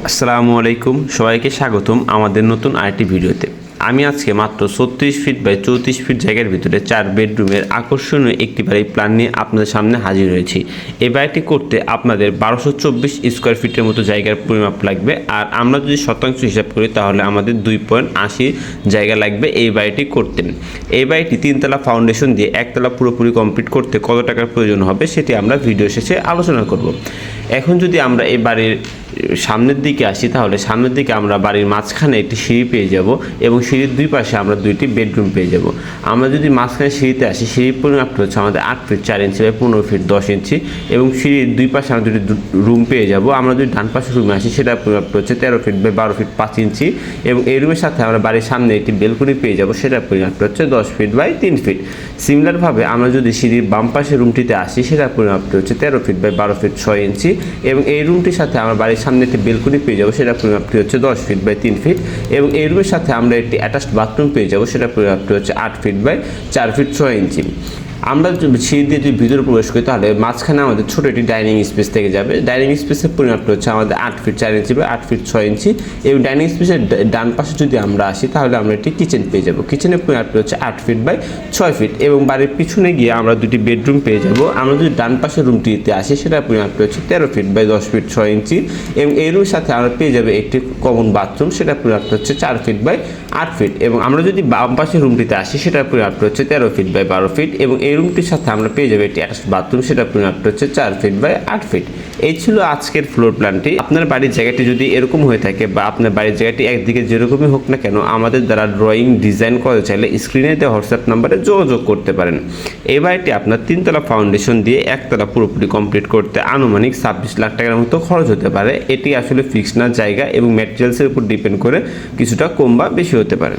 আসসালামু আলাইকুম, সবাইকে স্বাগতম আমাদের নতুন আরেকটি ভিডিওতে। আমি আজকে মাত্র 36 ফিট বাই 34 ফিট জায়গার ভিতরে 4 বেডরুমের আকর্ষণীয় একটি বাড়ির প্ল্যান নিয়ে আপনাদের সামনে হাজির হয়েছি। এই বাড়িটি করতে আপনাদের 1224 স্কোয়ার ফিটের মতো জায়গার পরিমাপ লাগবে, আর আমরা যদি শতাংশ হিসাব করি তাহলে আমাদের 2.80 জায়গা লাগবে এই বাড়িটি করতে। এই বাড়িটি 3তলা ফাউন্ডেশন দিয়ে একতলা পুরোপুরি কমপ্লিট করতে কত টাকার প্রয়োজন হবে সেটি আমরা ভিডিও শেষে আলোচনা করব। এখন যদি আমরা এই বাড়ির সামনের দিকে আসি তাহলে সামনের দিকে আমরা বাড়ির মাঝখানে একটি সিঁড়ি পেয়ে যাব এবং সিঁড়ির দুই পাশে আমরা দুইটি বেডরুম পেয়ে যাব। আমরা যদি মাঝখানে সিঁড়িতে আসি, সিঁড়ির পরিমাপটা হচ্ছে আমাদের 8 ফিট 4 ইঞ্চি বাই 15 ফিট 10 ইঞ্চি এবং সিঁড়ির দুই পাশে আমরা দুটি রুম পেয়ে যাব। আমরা যদি ডান পাশে রুমে আসি সেটার পরিমাপটা হচ্ছে 13 ফিট বাই 12 ফিট 5 ইঞ্চি এবং এই রুমের সাথে আমরা বাড়ির সামনে একটি বেলকনি পেয়ে যাব, সেটার পরিমাপটা হচ্ছে 10 ফিট বাই 3 ফিট। সিমিলারভাবে আমরা যদি সিঁড়ির বাম পাশে রুমটিতে আসি সেটার পরিমাপটা হচ্ছে 13 ফিট বাই 12 ফিট 6 ইঞ্চি এবং এই রুমটির সাথে আমরা বাড়ির সামনে একটি বেলকনি পেয়ে যাবো, সেটা পরিমাপটি হচ্ছে 10 ফিট বাই 3 ফিট এবং এই রুমের সাথে আমরা একটি অ্যাটাচড বাথরুম পেয়ে যাবো, সেটা পরিমাপটি হচ্ছে 8 ফিট বাই 4 ফিট 6 ইঞ্চি। আমরা সিঁড়ি দিয়ে যদি ভিতরে প্রবেশ করি তাহলে মাঝখানে আমাদের ছোটো একটি ডাইনিং স্পেস থেকে যাবে। ডাইনিং স্পেসের পরিমাপটা হচ্ছে আমাদের 8 ফিট 4 ইঞ্চি বা 8 ফিট 6 ইঞ্চি এবং ডাইনিং স্পেসের ডান পাশে যদি আমরা আসি তাহলে আমরা একটি কিচেন পেয়ে যাব। কিচেনের পরিমাপটা হচ্ছে 8 ফিট বাই 6 ফিট এবং বাড়ির পিছনে গিয়ে আমরা দুটি বেডরুম পেয়ে যাব। আমরা যদি ডান পাশের রুমটিতে আসি সেটার পরিমাপটা হচ্ছে 13 ফিট বাই 10 ফিট 6 ইঞ্চি এবং এই রুমের সাথে আমরা পেয়ে যাবে একটি কমন বাথরুম, সেটার পরিমাপটা হচ্ছে 4 ফিট বাই 8 ফিট এবং আমরা যদি বাম পাশের রুমটিতে আসি সেটার পরিমাপটা হচ্ছে 13 ফিট বাই 12 ফিট এবং এই রুমটির সাথে আমরা পেয়ে যাবে একটি অ্যাটাচড বাথরুম, সেটার পরিমাপটা হচ্ছে 4 ফিট বাই 8 ফিট। এই ছিল আজকের ফ্লোর প্ল্যানটি। আপনার বাড়ির জায়গাটি যদি এরকম হয়ে থাকে বা আপনার বাড়ির জায়গাটি একদিকে যেরকমই হোক না কেন, আমাদের দ্বারা ড্রয়িং ডিজাইন করতে চাইলে স্ক্রিনে দেওয়া হোয়াটসঅ্যাপ নাম্বারে যোগাযোগ করতে পারেন। এই বাড়িটি আপনার 3তলা ফাউন্ডেশন দিয়ে একতলা পুরোপুরি কমপ্লিট করতে আনুমানিক 26 লাখ টাকার মতো খরচ হতে পারে। এটি আসলে ফিক্সড না, জায়গা এবং ম্যাটেরিয়ালসের উপর ডিপেন্ড করে কিছুটা কম বা বেশি হতে পারে।